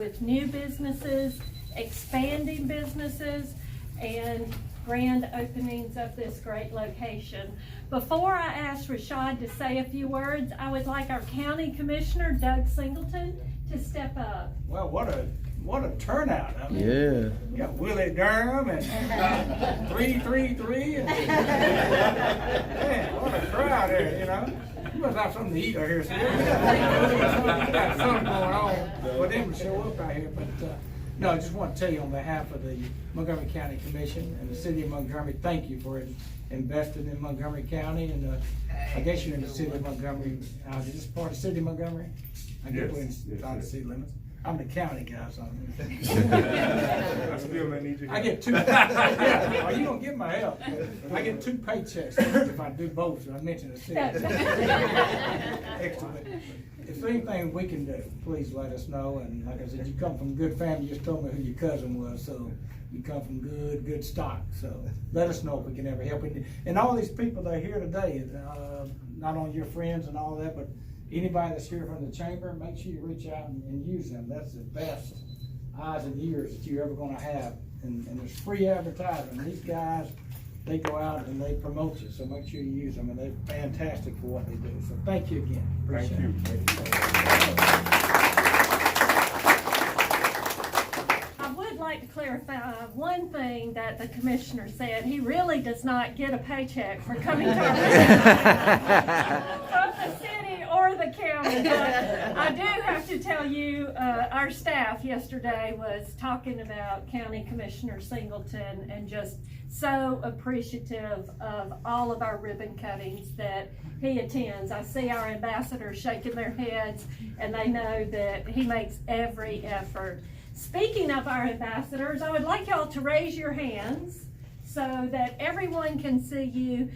with new businesses, expanding businesses, and grand openings of this great location. Before I ask Rashad to say a few words, I would like our County Commissioner, Doug Singleton, to step up. Well, what a turnout. I mean, Yeah. you got Willie Durham and 333 and man, what a crowd there, you know. You must have something to eat out here, so got something going on for them to show up out here. But no, I just want to tell you on behalf of the Montgomery County Commission and the City of Montgomery, thank you for investing in Montgomery County. And I guess you're in the City of Montgomery. Is this part of the City of Montgomery? I guess we're inside the city limits. I'm the county guy, so I still may need your help. I get two. Yeah, you don't get my help. I get 2 paychecks if I do both. So I mentioned the city. Excellent. If there's anything we can do, please let us know. And like I said, you come from good family. You just told me who your cousin was, so you come from good stock. So let us know if we can ever help. And all these people that are here today, not only your friends and all that, but anybody that's here from the chamber, make sure you reach out and use them. That's the best eyes and ears that you're ever going to have. And there's free advertising. These guys, they go out and they promote you, so make sure you use them. And they're fantastic for what they do. So thank you again. Appreciate it. I would like to clarify one thing that the commissioner said. He really does not get a paycheck for coming to our from the city or the county. But I do have to tell you, our staff yesterday was talking about County Commissioner Singleton and just so appreciative of all of our ribbon cuttings that he attends. I see our ambassadors shaking their heads, and they know that he makes every effort. Speaking of our ambassadors, I would like y'all to raise your hands so that everyone can see you.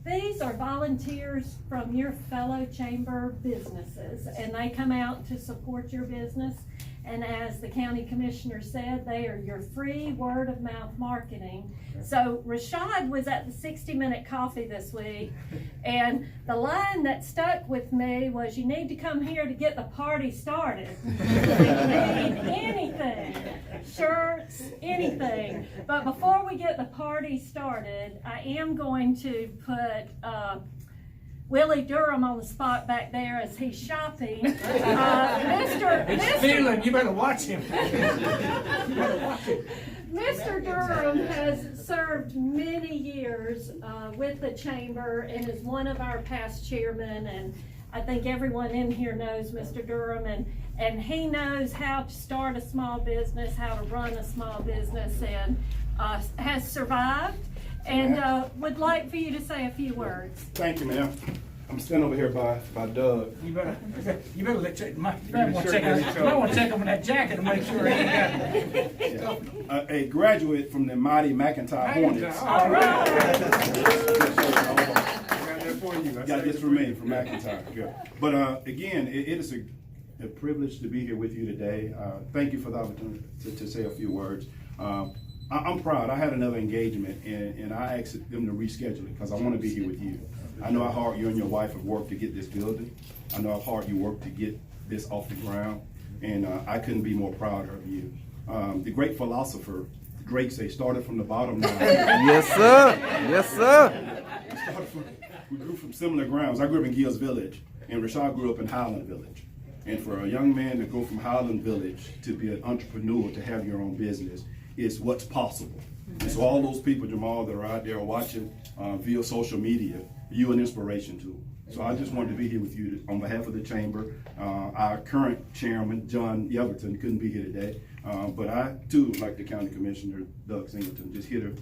These are volunteers from your fellow chamber businesses, and they come out to support your business. And as the county commissioner said, they are your free word of mouth marketing. So Rashad was at the 60-minute coffee this week, and the line that stuck with me was, you need to come here to get the party started. If you need anything, shirts, anything. But before we get the party started, I am going to put Willie Durham on the spot back there as he's shopping. Stealing, you better watch him. Mr. Durham has served many years with the chamber and is one of our past chairmen, and I think everyone in here knows Mr. Durham, and he knows how to start a small business, how to run a small business, and has survived. And would like for you to say a few words. Thank you, ma'am. I'm standing over here by Doug. You better check. You might want to check over that jacket to make sure he ain't got it. A graduate from the mighty McIntyre Hornets. All right. Got this from me, from McIntyre. Good. But again, it is a privilege to be here with you today. Thank you for the opportunity to say a few words. I'm proud. I had another engagement, and I asked them to reschedule it because I want to be here with you. I know how hard you and your wife have worked to get this building. I know how hard you worked to get this off the ground, and I couldn't be more proud of you. The great philosopher Drake say, started from the bottom now. Yes, sir. Yes, sir. We grew from similar grounds. I grew up in Gills Village, and Rashad grew up in Highland Village. And for a young man to go from Highland Village to be an entrepreneur, to have your own business, is what's possible. And so all those people, Jamal, that are out there watching via social media, you're an inspiration to. So I just wanted to be here with you on behalf of the chamber. Our current chairman, John Yeverton, couldn't be here today. But I, too, like the county commissioner, Doug Singleton, just here to,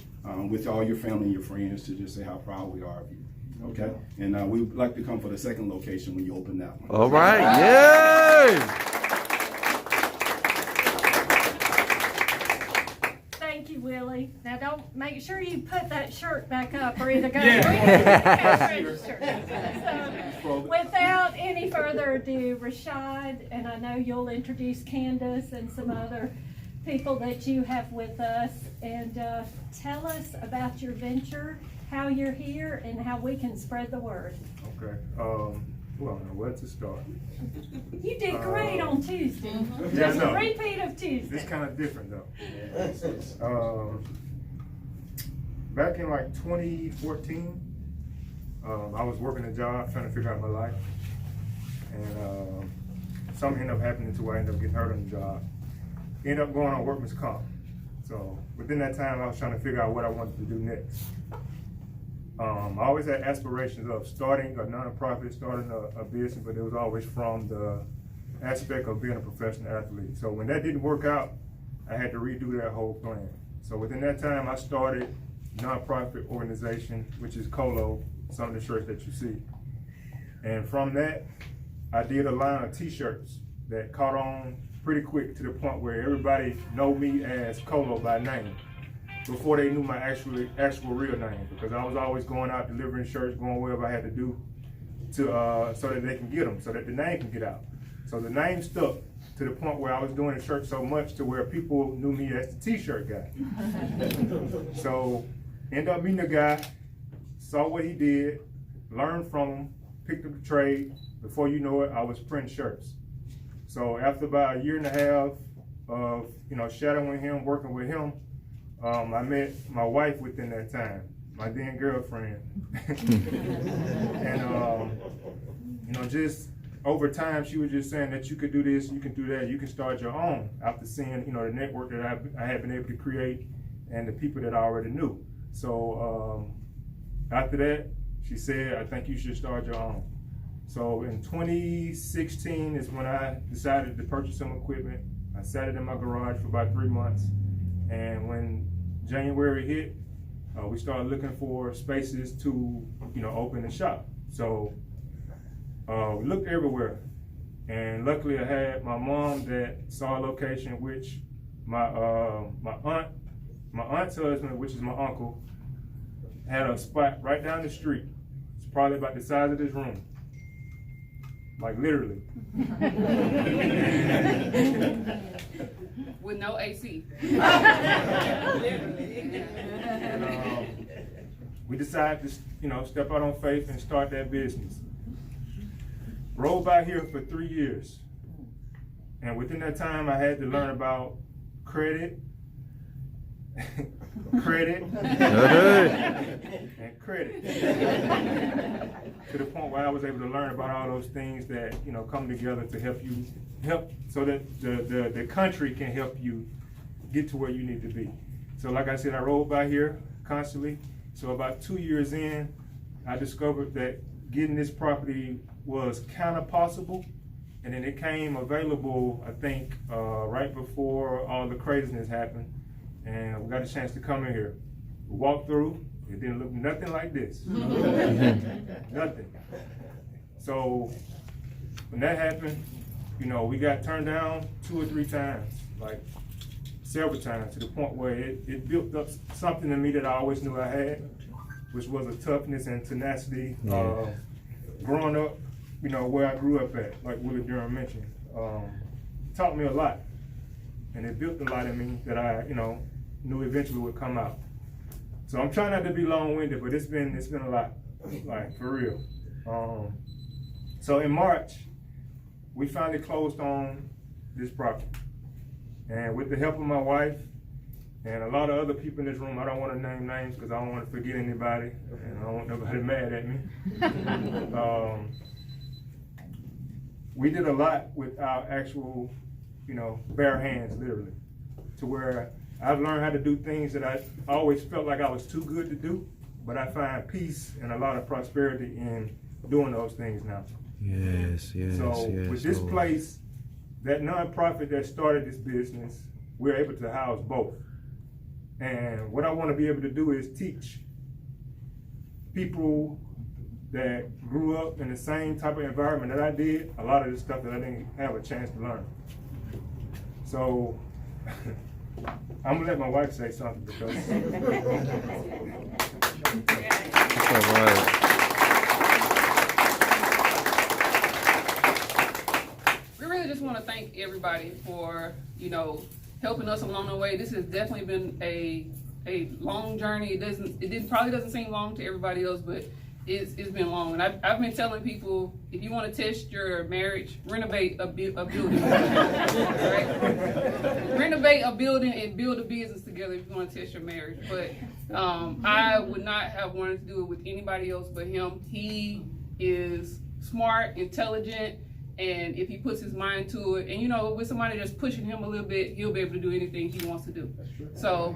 with all your family and your friends, to just say how proud we are of you. Okay? And we would like to come for the second location when you open that one. All right. Yay! Thank you, Willie. Now don't, make sure you put that shirt back up or either go So without any further ado, Rashad, and I know you'll introduce Candace and some other people that you have with us, and tell us about your venture, how you're here, and how we can spread the word. Okay. Well, I don't know where to start. You did great on Tuesday. Yeah, Just I know. a repeat of Tuesday. This kind of different though. Back in like 2014, I was working a job trying to figure out my life, and something ended up happening to where I ended up getting hurt on the job. Ended up going on workman's comp. So within that time, I was trying to figure out what I wanted to do next. I always had aspirations of starting a nonprofit, starting a business, but it was always from the aspect of being a professional athlete. So when that didn't work out, I had to redo that whole plan. So within that time, I started a nonprofit organization, which is Colo, some of the shirts that you see. And from that, I did a line of t-shirts that caught on pretty quick to the point where everybody know me as Colo by name before they knew my actual real name, because I was always going out delivering shirts, going wherever I had to do to so that they can get them, so that the name can get out. So the name stuck to the point where I was doing the shirt so much to where people knew me as the t-shirt guy. So ended up meeting a guy, saw what he did, learned from him, picked up the trade. Before you know it, I was printing shirts. So after about a year and a half of shadowing him, working with him, I met my wife within that time, my then girlfriend. And just over time, she was just saying that you could do this, you can do that, you can start your own, after seeing the network that I had been able to create and the people that I already knew. So after that, she said, I think you should start your own. So in 2016 is when I decided to purchase some equipment. I sat it in my garage for about 3 months. And when January hit, we started looking for spaces to, open the shop. So we looked everywhere. And luckily I had my mom that saw a location, which my aunt's husband, which is my uncle, had a spot right down the street. It's probably about the size of this room. Like literally. With no AC. And, we decided to, step out on faith and start that business. Rolled by here for 3 years. And within that time, I had to learn about credit, credit, and credit. To the point where I was able to learn about all those things that, come together to help so that the country can help you get to where you need to be. So like I said, I rolled by here constantly. So about 2 years in, I discovered that getting this property was kind of possible. And then it came available, I think, right before all the craziness happened. And we got a chance to come in here. We walked through, it didn't look nothing like this. Nothing. So when that happened, we got turned down 2 or 3 times, like several times, to the point where it built up something in me that I always knew I had, which was a toughness and tenacity. Growing up, where I grew up at, like Willie Durham mentioned, taught me a lot. And it built a lot in me that I, knew eventually would come out. So I'm trying not to be long-winded, but it's been a lot, like for real. So in March, we finally closed on this property. And with the help of my wife and a lot of other people in this room, I don't want to name names because I don't want to forget anybody, and I don't want nobody mad at me. We did a lot with our actual, bare hands, literally, to where I've learned how to do things that I always felt like I was too good to do, but I find peace and a lot of prosperity in doing those things now. Yes. So with this place, that nonprofit that started this business, we're able to house both. And what I want to be able to do is teach people that grew up in the same type of environment that I did, a lot of the stuff that I didn't have a chance to learn. So I'm gonna let my wife say something because That's all right. We really just want to thank everybody for, helping us along the way. This has definitely been a long journey. It probably doesn't seem long to everybody else, but it's been long, and I've been telling people, if you want to test your marriage, renovate a building. Right? Renovate a building and build a business together if you want to test your marriage. But I would not have wanted to do it with anybody else but him. He is smart, intelligent, and if he puts his mind to it, and with somebody just pushing him a little bit, he'll be able to do anything he wants to do. So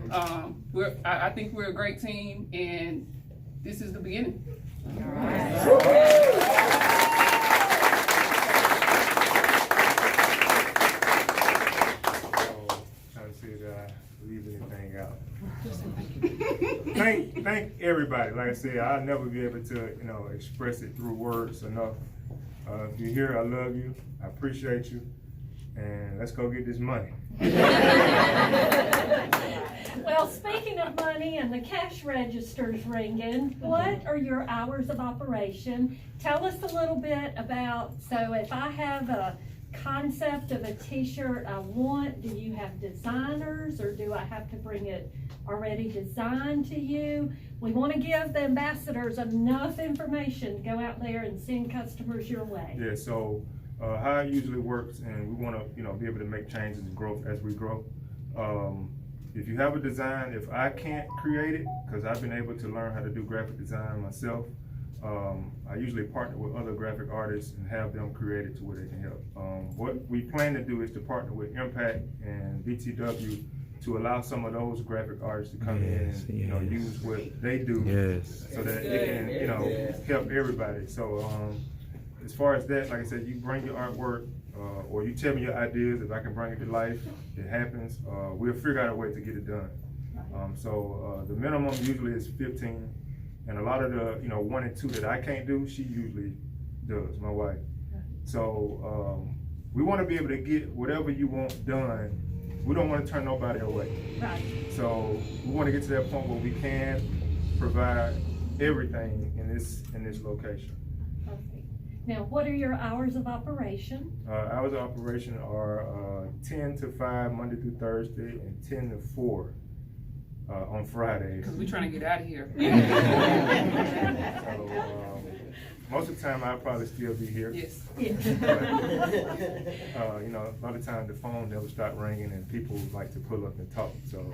I think we're a great team, and this is the beginning. Trying to see if I leave anything out. Thank everybody. Like I said, I'll never be able to, express it through words enough. If you're here, I love you. I appreciate you. And let's go get this money. Well, speaking of money and the cash registers ringing, what are your hours of operation? Tell us a little bit about, so if I have a concept of a t-shirt I want, do you have designers, or do I have to bring it already designed to you? We want to give the ambassadors enough information to go out there and send customers your way. Yeah, so how it usually works, and we want to be able to make changes and growth as we grow. If you have a design, if I can't create it, because I've been able to learn how to do graphic design myself, I usually partner with other graphic artists and have them create it to where they can help. What we plan to do is to partner with Impact and BTW to allow some of those graphic artists to come in and use what they do, so that it can help everybody. So as far as that, like I said, you bring your artwork, or you tell me your ideas. If I can bring it to life, it happens. We'll figure out a way to get it done. So the minimum usually is 15, and a lot of the 1 and 2 that I can't do, she usually does, my wife. So we want to be able to get whatever you want done. We don't want to turn nobody away. Right. So we want to get to that point where we can provide everything in this location. Perfect. Now, what are your hours of operation? Hours of operation are 10 to 5 Monday through Thursday, and 10 to 4 on Fridays. Because we're trying to get out of here. So, most of the time I'll probably still be here. Yes. But, a lot of times the phone never stop ringing and people like to pull up and talk. So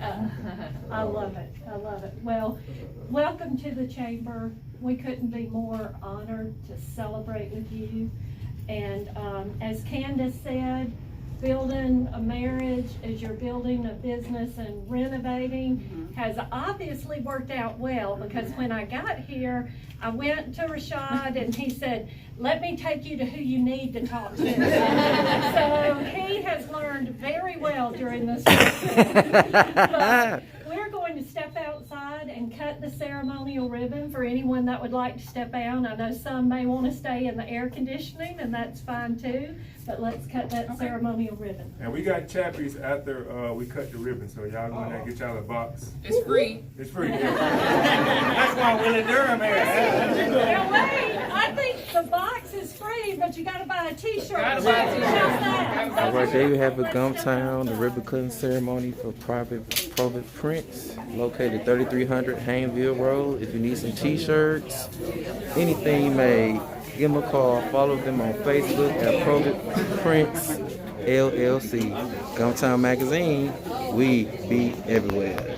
I love it. I love it. Well, welcome to the chamber. We couldn't be more honored to celebrate with you. And as Candace said, building a marriage as you're building a business and renovating has obviously worked out well, because when I got here, I went to Rashad and he said, let me take you to who you need to talk to. So he has learned very well during this process. But we're going to step outside and cut the ceremonial ribbon for anyone that would like to step out. I know some may want to stay in the air conditioning, and that's fine too, but let's cut that ceremonial ribbon. And we got chappies after we cut the ribbon, so y'all go in there and get y'all a box. It's free. It's free. That's why Willie Durham here. Now wait, I think the box is free, but you gotta buy a t-shirt. Gotta buy a t-shirt. How's that? All right, there you have it, Gumtown, the ribbon cutting ceremony for Provitt Prints, located 3300 Hayenville Road. If you need some t-shirts, anything made, give them a call. Follow them on Facebook at Provitt Prints LLC. Gumtown Magazine, we be everywhere.